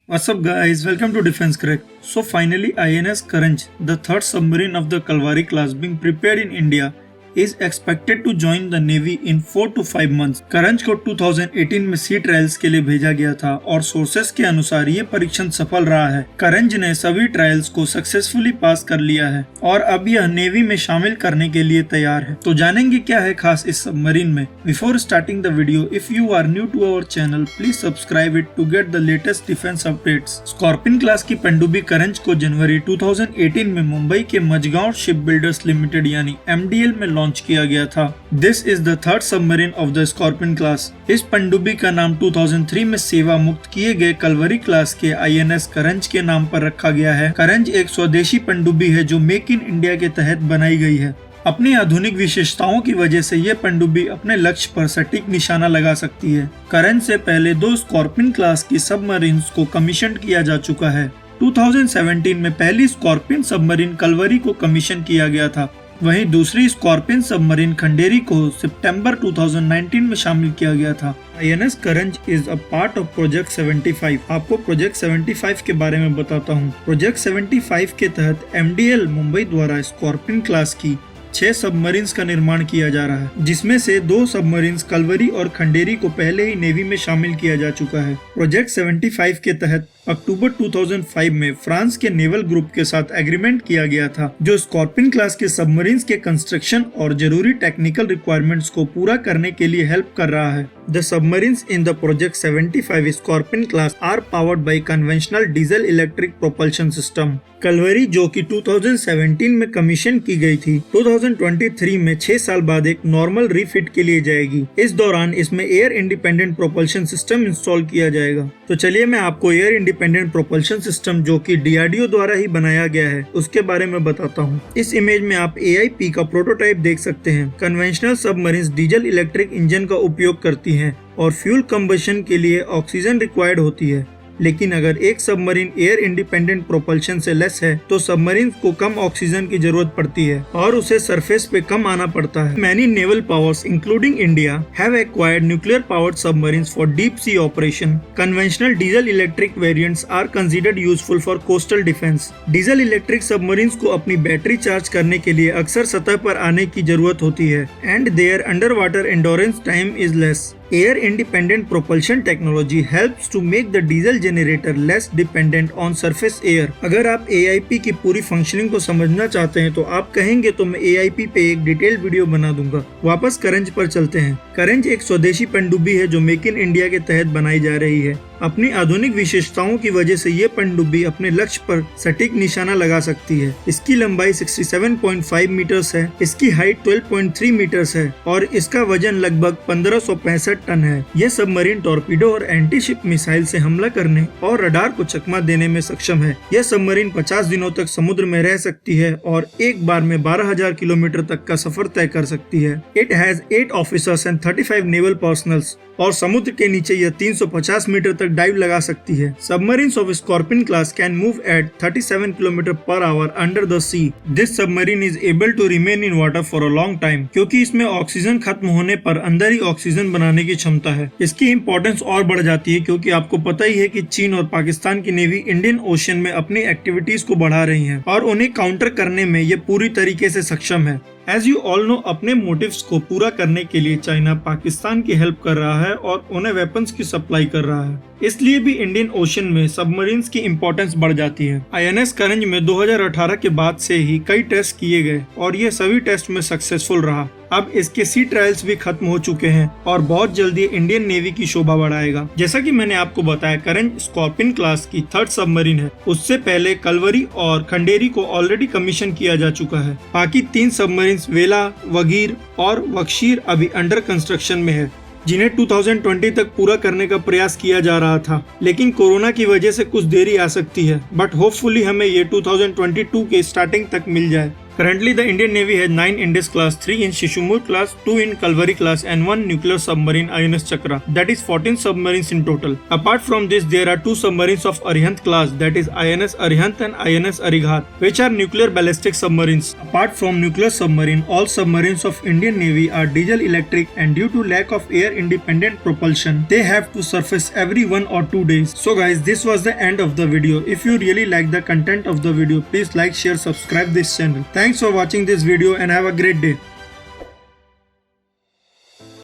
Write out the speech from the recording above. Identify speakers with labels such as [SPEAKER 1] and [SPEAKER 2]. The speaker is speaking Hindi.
[SPEAKER 1] What's up guys, welcome to Defense Crack. So finally INS Karanj, the third submarine of the Kalvari class being prepared in India, is expected to join the Navy in 4 to 5 months. करंज को 2018 में सी ट्रायल्स के लिए भेजा गया था और सोर्सेस के अनुसार ये परीक्षण सफल रहा है। करंज ने सभी ट्रायल्स को सक्सेसफुली पास कर लिया है और अब यह नेवी में शामिल करने के लिए तैयार है। तो जानेंगे क्या है खास इस सबमरीन में। Before starting the video, if you are new to our channel, please subscribe it to get the latest defence updates. Scorpene class की पनडुब्बी करंज को जनवरी 2018 में मुंबई के मजगांव शिप बिल्डर्स लिमिटेड यानी MDL में लॉन्च किया गया था। This is the third submarine of the Scorpene class. इस पनडुब्बी का नाम 2003 में सेवा मुक्त किए गए कलवरी क्लास के INS करंज के नाम पर रखा गया है। करंज एक स्वदेशी पनडुब्बी है जो मेक इन इंडिया के तहत बनाई गई है। अपनी आधुनिक विशेषताओं की वजह से ये पनडुब्बी अपने लक्ष्य पर सटीक निशाना लगा सकती है। करंज से पहले 2 स्कॉर्पिन क्लास की सबमरीन्स को कमीशन किया जा चुका है। 2017 में पहली स्कॉर्पिन सबमरीन कलवरी को कमीशन किया गया था। वहीं दूसरी स्कॉर्पिन सबमरीन खंडेरी को सितंबर 2019 में शामिल किया गया था। INS Karanj is a part of project 75। आपको प्रोजेक्ट 75 के बारे में बताता हूँ। प्रोजेक्ट 75 के तहत MDL मुंबई द्वारा स्कॉर्पिन क्लास की 6 सबमरीन्स का निर्माण किया जा रहा है, जिसमें से 2 सबमरीन्स कलवरी और खंडेरी को पहले ही नेवी में शामिल किया जा चुका है। प्रोजेक्ट 75 के तहत अक्टूबर 2005 में फ्रांस के नेवल ग्रुप के साथ एग्रीमेंट किया गया था, जो स्कॉर्पिन क्लास के सबमरीन्स के कंस्ट्रक्शन और जरूरी टेक्निकल रिक्वायरमेंट्स को पूरा करने के लिए हेल्प कर रहा है। The submarines in the Project 75 Scorpion class are powered by conventional diesel electric propulsion system. Kalvari जो कि 2017 में कमीशन की गई थी, 2023 में 6 साल बाद एक नॉर्मल रीफिट के लिए जाएगी। इस दौरान इसमें air independent propulsion system install किया जाएगा। तो चलिए मैं आपको एयर इंडिपेंडेंट प्रोपल्शन सिस्टम जो कि DRDO द्वारा ही बनाया गया है उसके बारे में बताता हूँ। इस इमेज में आप AIP का प्रोटोटाइप देख सकते हैं। Conventional submarines diesel electric engine का उपयोग करती हैं और फ्यूल कंबशन के लिए ऑक्सीजन रिक्वायर्ड होती है। लेकिन अगर एक सबमरीन एयर इंडिपेंडेंट प्रोपल्शन से लेस है तो सबमरीन को कम ऑक्सीजन की जरूरत पड़ती है और उसे सरफेस पे कम आना पड़ता है। Many naval powers including India have acquired nuclear powered submarines for deep sea operation. Conventional diesel electric variants are considered useful for coastal defence. Diesel electric submarines को अपनी बैटरी चार्ज करने के लिए अक्सर सतह पर आने की जरूरत होती है and their under water endurance time is less. Air independent propulsion technology helps to make the diesel generator less dependent on surface air। अगर आप AIP की पूरी फंक्शनिंग को समझना चाहते हैं तो आप कहेंगे तो मैं AIP पे एक डिटेल वीडियो बना दूंगा। वापस करंज पर चलते हैं। करंज एक स्वदेशी पनडुब्बी है जो मेक इन इंडिया के तहत बनाई जा रही है। अपनी आधुनिक विशेषताओं की वजह से ये पनडुब्बी अपने लक्ष्य पर सटीक निशाना लगा सकती है। इसकी लंबाई 67.5 मीटर्स है, इसकी हाइट 12.3 मीटर्स है और इसका वजन लगभग 1565 टन है। यह सबमरीन टॉर्पीडो और एंटी शिप मिसाइल से हमला करने और रडार को चकमा देने में सक्षम है। यह सबमरीन 50 दिनों तक समुद्र में रह सकती है और एक बार में 12,000 किलोमीटर तक का सफर तय कर सकती है। It has 8 officers and 35 naval personnels और समुद्र के नीचे यह 350 मीटर तक डाइव लगा सकती है। Submarines of Scorpene class can move at 37 kilometre per hour under the sea. This submarine is able to remain in water for a long time, क्योंकि इसमें ऑक्सीजन खत्म होने पर अंदर ही ऑक्सीजन बनाने की क्षमता है। इसकी इम्पोर्टेंस और बढ़ जाती है क्योंकि आपको पता ही है कि चीन और पाकिस्तान की नेवी इंडियन ओशन में अपनी एक्टिविटीज को बढ़ा रही है और उन्हें काउंटर करने में ये पूरी तरीके से सक्षम है। एज यू ऑल नो, अपने मोटिव्स को पूरा करने के लिए चाइना पाकिस्तान की हेल्प कर रहा है और उन्हें वेपन्स की सप्लाई कर रहा है। इसलिए भी इंडियन ओशन में सबमरीन्स की इम्पोर्टेंस बढ़ जाती है। INS करंज में 2018 के बाद से ही कई टेस्ट किए गए और ये सभी टेस्ट में सक्सेसफुल रहा। अब इसके सी ट्रायल्स भी खत्म हो चुके हैं और बहुत जल्दी इंडियन नेवी की शोभा बढ़ाएगा। जैसा कि मैंने आपको बताया, करंज स्कॉर्पिन क्लास की थर्ड सबमरीन है। उससे पहले कलवरी और खंडेरी को ऑलरेडी कमीशन किया जा चुका है। बाकी 3 सबमरीन्स वेला, वगीर और वक्शीर अभी अंडर कंस्ट्रक्शन में है, जिन्हें 2020 तक पूरा करने का प्रयास किया जा रहा था, लेकिन कोरोना की वजह से कुछ देरी आ सकती है, बट होपफुली हमें ये 2022 के स्टार्टिंग तक मिल जाए। Currently, the Indian Navy has 9 Indus class, 3 in Shishumur class, 2 in Kalvari class, and 1 nuclear submarine INS Chakra. That is 14 submarines in total. Apart from this, there are 2 submarines of Arihant class, that is INS Arihant and INS Arighat, which are nuclear ballistic submarines. Apart from nuclear submarine, all submarines of Indian Navy are diesel electric, and due to lack of air independent propulsion, they have to surface every 1 or 2 days. So guys, this was the end of the video. If you really like the content of the video, please like, share, subscribe this channel. Thanks for watching this video and have a great day.